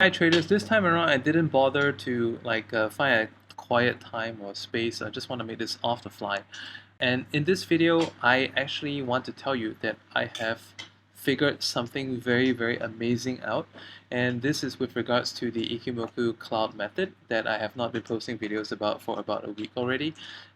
Hi traders, this time around I didn't bother to find a quiet time or space. I just want to make this off the fly. And in this video, I actually want to tell you that I have figured something very amazing out. And this is with regards to the Ichimoku Cloud Method that I have not been posting videos about for about a week already.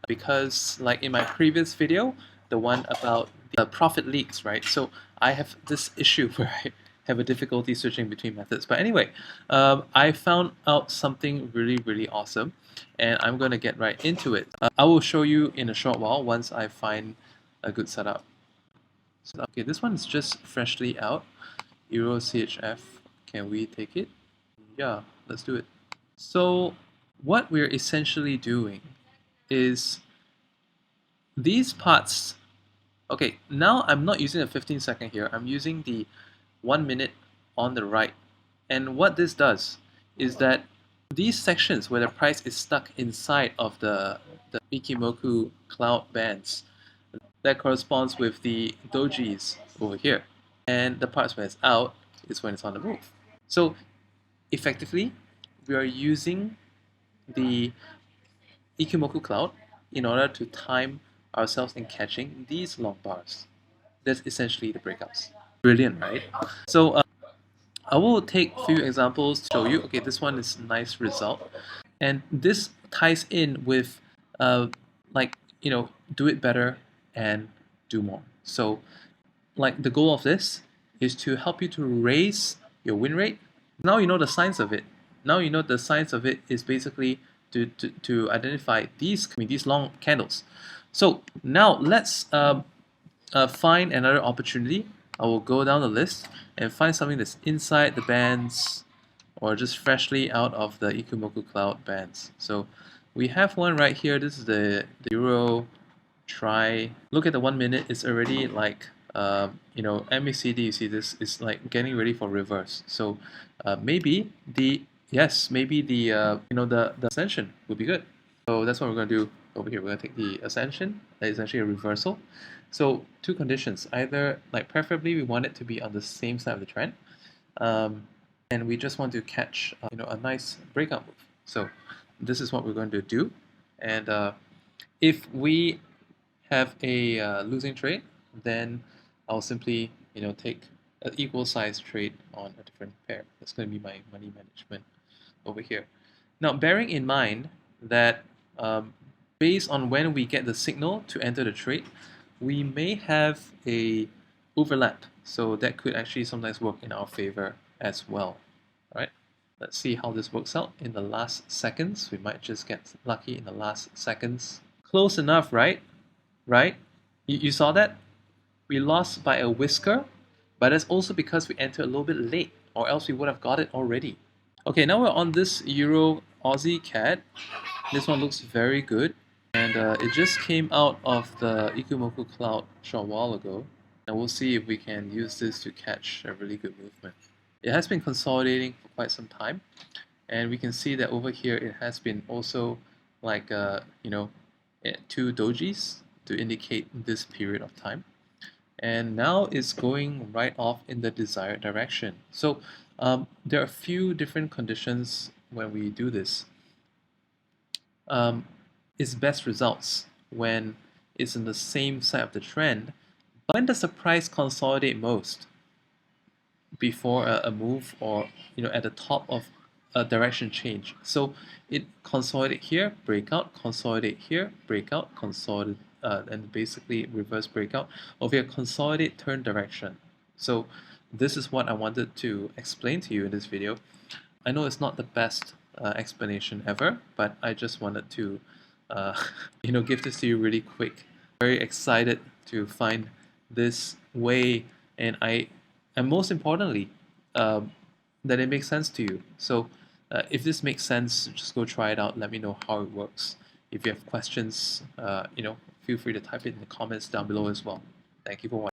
Because like in my previous video, the one about the profit leaks, right? So I have this issue where I have a difficulty switching between methods. But anyway, I found out something really awesome, and I'm going to get right into it. I will show you in a short while once I find a good setup. So, okay, this one is just freshly out. Euro CHF, can we take it? Yeah, let's do it. So what we're essentially doing is these parts. Okay, now I'm not using a 15-second here. I'm using the 1 minute on the right. And what this does is that these sections where the price is stuck inside of the Ichimoku cloud bands, that corresponds with the dojis over here. And the parts where it's out is when it's on the move. So effectively, we are using the Ichimoku cloud in order to time ourselves in catching these long bars. That's essentially the breakouts. Brilliant, right? So I will take a few examples to show you. Okay, this one is a nice result. And this ties in with do it better and do more. So like the goal of this is to help you to raise your win rate. Now you know the science of it. Now you know the science of it is basically to identify these long candles. So now let's find another opportunity. I will go down the list and find something that's inside the bands or just freshly out of the Ichimoku Cloud bands. So we have one right here. This is the Euro try. Look at the 1 minute. It's already like MACD. You see this is like getting ready for reverse. So maybe the the ascension would be good. So that's what we're going to do over here. We're going to take the ascension. That is actually a reversal. So two conditions. Either like preferably we want it to be on the same side of the trend, and we just want to catch a nice breakout move. So this is what we're going to do. And if we have a losing trade, then I'll simply take an equal size trade on a different pair. That's going to be my money management over here. Now, bearing in mind that based on when we get the signal to enter the trade, we may have a overlap. So that could actually sometimes work in our favor as well. All right, let's see how this works out in the last seconds. We might just get lucky in the last seconds. Close enough, right? Right? You saw that? We lost by a whisker, but that's also because we entered a little bit late, or else we would have got it already. Okay, now we're on this Euro Aussie CAD. This one looks very good, and it just came out of the Ichimoku Cloud a short while ago, and we'll see if we can use this to catch a really good movement. It has been consolidating for quite some time, and we can see that over here it has been also like two dojis to indicate this period of time, and now it's going right off in the desired direction. So there are a few different conditions when we do this. It's best results when it's in the same side of the trend. But when does the price consolidate most? Before a move, or at the top of a direction change. So it consolidate here, breakout, consolidate here, breakout, consolidate, and basically reverse breakout. Over here, consolidate, turn direction. So this is what I wanted to explain to you in this video. I know it's not the best explanation ever, but I just wanted to give this to you really quick. Very excited to find this way, and most importantly, that it makes sense to you. So if this makes sense, just go try it out. Let me know how it works. If you have questions, feel free to type it in the comments down below as well. Thank you for watching.